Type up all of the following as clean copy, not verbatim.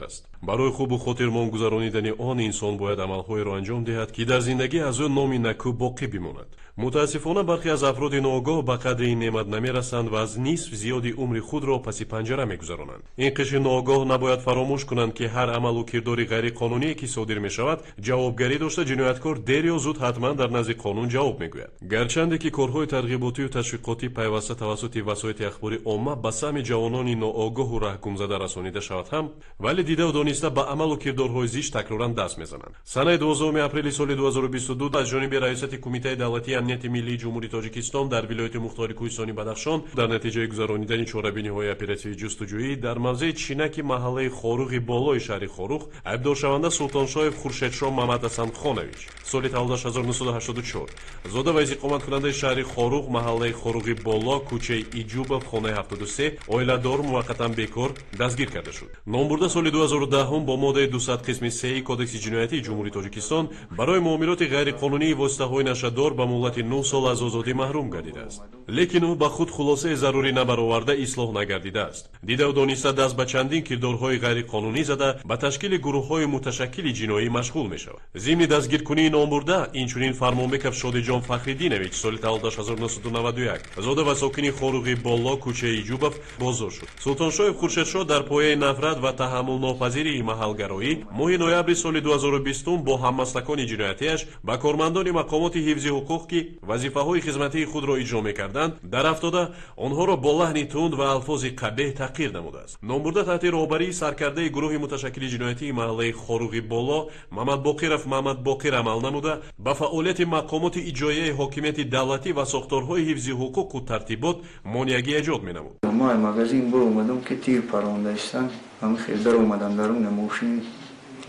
است. برای خوب خاطرمان گذرانیدن آن انسان باید عملهایی را انجام دهد که در زندگی از او نامی نکو باقی بماند. متاسفانه برخی از افراد ناآگاه به قدر این نعمت نمیرسند و از نصف زیادی عمر خود را پس پنجره میگذرانند. این قشر ناآگاه نباید فراموش کنند که هر عمل و کردار غیر قانونی که صادر می شود جوابگری داشته جنایتکار دیر یا زود حتما در نزد قانون جواب میگوید. گرچند که کارهای ترغیباتی و تشویقاتی پیوسته توسط وسایل اخباری عامه به سهم جوانان ناآگاه و رهگمزده رسانیده شود هم، ولی دیده و دانسته به عمل و کردارهای زشت تکرارا دست میزنند. سنه 12 اپریل سال 2022 از جانب رئیست کمیته دولتی امنیت ملی جمهوری تاجیکستان در ولایت مختار کوهستانی بدخشان در نتیجه گذرانیدن چاره‌بینی‌های اپراتیوی جستجویی در موضع چینک محله خاروغ بالای شهر خاروغ عیبدارشونده سلطانشاه خورشیدشاه محمد حسن خانویچ سال تولدش 1984 زاده و اقامت کننده شهر خاروغ محله خاروغ بالا کوچه ایجوبов خانه 73 اویلادور موقتا بیکار دستگیر کرده شد. نامبرده سال 2010 با ماده 200 قسم 3 کدکس جنایتی جمهوری تاجیکستان برای معاملات غیرقانونی واسطه‌های نشدار به مهلت 9 سال از آزادی محروم گردیده است. لیکن او به خود خلاصه ضروری نبرآورده اصلاح نگردیده است. دیده و دانسته دست به چندین کردارهای غیرقانونی زده به تشکیل گروه‌های متشکل جنایی مشغول می‌شود. ضمن دستگیرکنی نامبرده اینچنین فرمانبکف شادیجان فخریدینویچ سال تولدش 1991 زاده و ساکن خاروغ بالا کوچه ایجوبов بازداشت شد. سلطانشاه خورشیدشاه در پایه نفرت و تحمل ناپذیری محلگرایی ماه نوامبر سال 2020 با هممسلکان جنایتیش به کارمندان مقامات حفظ حقوق که وظیفه‌های خدمتی خود را اجرا می‌کردند در افتاده آنها را با لحن تند و الفاظ قبیح تحقیر نموده است. نامبرده تحت راهبری سرکرده گروه متشکل جنایتی محله خاروغ بالا محمد باقر عمل نموده به فعالیت مقامات اجرایی حاکمیت دولتی و ساختارهای حفظ حقوق و ترتیبات مانعی ایجاد می‌نمود. ما مغازین برو اومدم که تیر پرونده استن هم خیلی در اومدم درون ماشین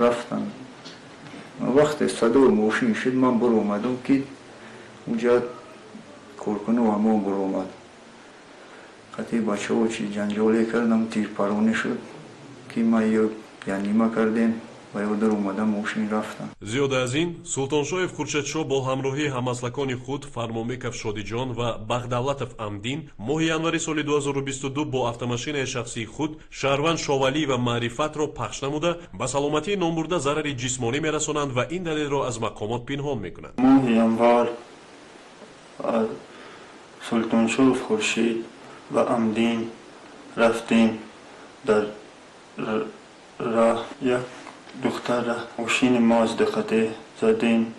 رفتم. وقت صدا ماشین شد من برو اومدم که اونجا کارکنه و همون برو اومد. قطعی بچه ها چی جنجالی کردم تیر پرونه شد که ما یعنی ما کردیم و یا در اومدم ماشین رفتم. زیاده از این سلطانشاه خورشیدشاه با همراهی هممسلکان خود فرمانبکف شادیجان و بغدادلطف امدین ماه январи سال 2022 با автомашинаи شخصی خود شهروند شاولی و معرفت را پخش نموده به سلامتی نامبرده ضرر جسمانی میرسانند و این دلیل را از مقامات پنهان میکنند. ماه январ سلطانشاه خورشید و امدین رفتیم در راه یک دختر ماشین مازدقته زدیم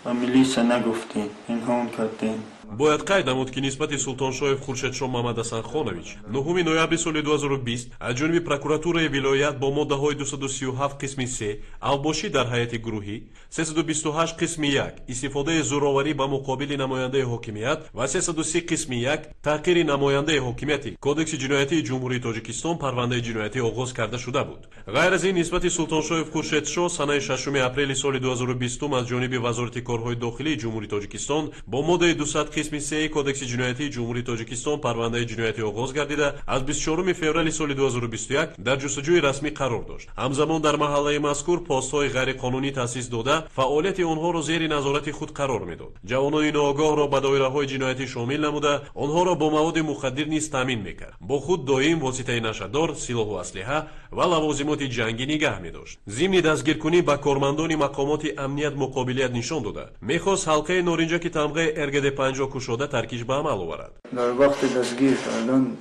و میلیسا نگفتیم پنهان کردیم. باید قید نمود که نسبت سلطانشاه خورشیدشاه محمد حسن خانویچ 9 نوامبر سال 2020 از جانب پروکوراتورای ولایت با ماده‌های 237 قسم 3 اوباشی در هیئت گروهی 328 قسم 1 استفاده زوراوری به مقابل نماینده حاکمیت و 303 قسم 1 تحقیر نماینده حاکمیت کدکس جنایتی جمهوری تاجیکستان پرونده جنایتی آغاز کرده شده بود. غیر از این نسبت سلطانشاه خورشیدشاه سنه 6 اپریل سال 2020 از جانب وزارت کارهای داخلی جمهوری تاجیکستان با ماده 200 قسم 3 کدکس جنایتی جمهوری تاجیکستان پرونده جنایتی آغاز گردیده از 24 فوریه سال 2021 در جستجوی رسمی قرار داشت. همزمان در محله مذکور پست‌های غیر قانونی تأسیس داده فعالیت آنها را زیر نظارت خود قرار میداد. جوانان ناآگاه را به دایره‌های جنایتی شامل نموده آنها را با مواد مخدر نیز تامین میکرد. با خود دائم واسطه نشدار، سلاح و اسلحه و لوازمات جنگی نگه می‌داشت. ضمن دستگیرکنی به کارمندان مقامات امنیت مقابلیت نشان داده می‌خواست حلقه نارنجک تمغه ارگد 50 کشاده ترکیش به عمل آورد. در وقت دستگیر کردن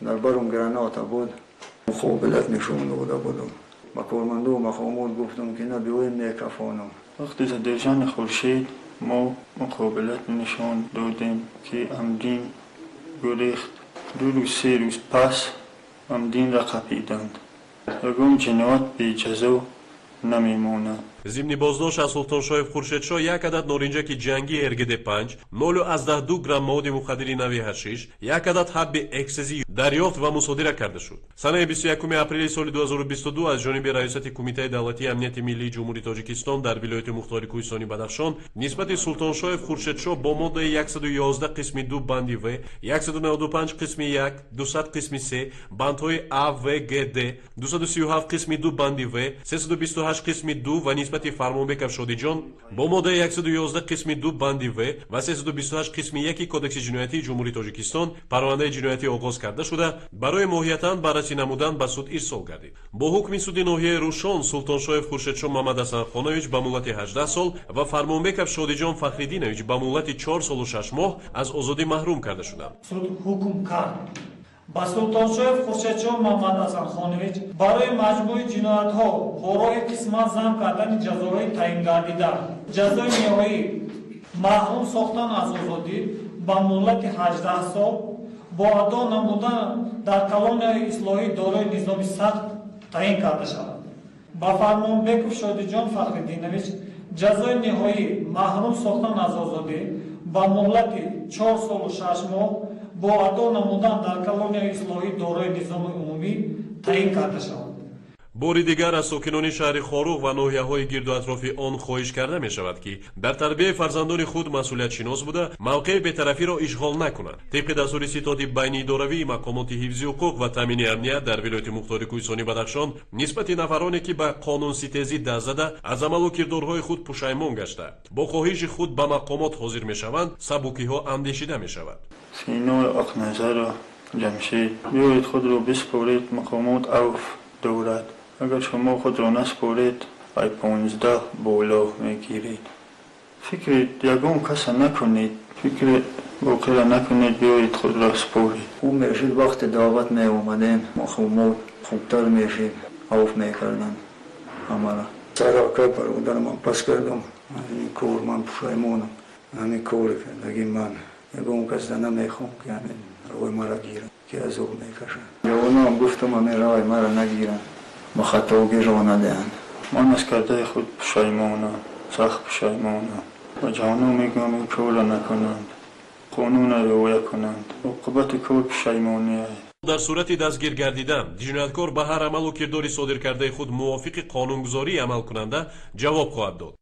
در برم گرانات بود مقابلت نشون داده بودم. با کارمندا و مقامات گفتم که نه بیایم میکفانم. وقتی زدرجان خورشید ما مقابلت نشان دادیم که امدین گریخت. 2 روز 3 روز پس امدین را قپیدند. یگان جنایت بی جزا نمیماند. ضمن بازداشت از سلطانشاه خورشیدشاه یک عدد نارنجک جنگی ارگد 5 0.2 گرم مواد مخدر نوع حشیش یک عدد حب اکسیزی دریافت و مصادره کرده شد. سنه 21 اپریل سال 2022 از جانب رئیست کمیته دولتی امنیت ملی جمهوری تاجیکستان در ولایت مختار کوهستانی بدخشان نسبت سلطانشاه خورشیدشاه با ماده 111 قسم 2 بندی و 195 قسم 1 200 قسم 3 بندهای A و G D 237 قسم 2 بندی و 328 قسم 2 و نسبت нисбати Фармонбеков Шодиҷон бо моддаи 111 қисми 2 банди В ва 328 қисми 1 Кодекси ҷиноятии Ҷумҳурии Тоҷикистон парвандаи ҷиноятӣ оғоз карда шуда барои моҳиятан баррасӣ намудан ба суд ирсол гардид. Бо ҳукми суди ноҳияи Рӯшон Султоншоев Хуршедшо Мамадасанхонович ба муддати 18 сол ва Фармонбеков Шодиҷон Фахридинович ба муддати 4 солу 6 моҳ аз озодӣ маҳрум карда шуданд. Суд ҳукм кард ба Султоншоев Хуршедшо Мамадасанхонович барои маҷмӯи ҷиноятҳо бо роҳи қисман зам кардани ҷазоҳои таъингардида ҷазои ниҳоӣ маҳрум сохтан аз озодӣ ба муддати 18 сол бо адо намудан дар колонияи ислоҳии дорои низоми сахт таъин карда шавад. Ба Фармонбеков Шодиҷон Фахридинович ҷазои ниҳоӣ маҳрум сохтан аз озодӣ ба муддати 4 солу 6 моҳ бо адо намудан дар колонияи ислоҳии дорои низоми умумӣ таъин карда шавад. бори дигар аз сокинони шаҳри Хоруғ ва ноҳияҳои гирду атрофи он хоҳиш карда мешавад ки дар тарбияи фарзандони худ масъулиятшинос буда мавқеи бетарафиро ишғол накунанд. Тибқи дастури ситоди байниидоравии мақомоти ҳифзи ҳуқуқ ва таъмини амният дар вилояти мухтори Кӯҳистони Бадахшон нисбати нафароне ки ба қонунситезӣ даст зада аз амалу кирдорҳои худ пушаймон гашта бо хоҳиши худ ба мақомот ҳозир мешаванд, сабукиҳо андешида мешавад. Синои Ақназару Ҷамшид, биёед худро биспоред, мақомот авф дорад. Агар шумо худро наспоред, ай 15 боло мегиред. Фикри ягон каса накунед, фикри воқеа накунед, биёед худро според. خوب میشید وقت دعوت می اومدیم مخومات خوبتر میشید عوف میکردن همه سراکه برادر من پس کردم این کور من پشایمونم همین کور کردگی من یکم کس نمیخوام که همین روی مرا گیرن که از او میکشن جوانا هم گفتم همین روی مرا نگیرن با خطاگی رو ندهن من از کرده خود پشایمونم، سخت پشایمونم و جوانا میگم این کور را نکنند، قانون را رعایت کنند. عاقبت کور پشایمونی است. дар сурати дастгир гардидан ҷинояткор ба ҳар амалу кирдори содиркардаи худ мувофиқи қонунгузории амалкунанда ҷавоб хоҳад дод.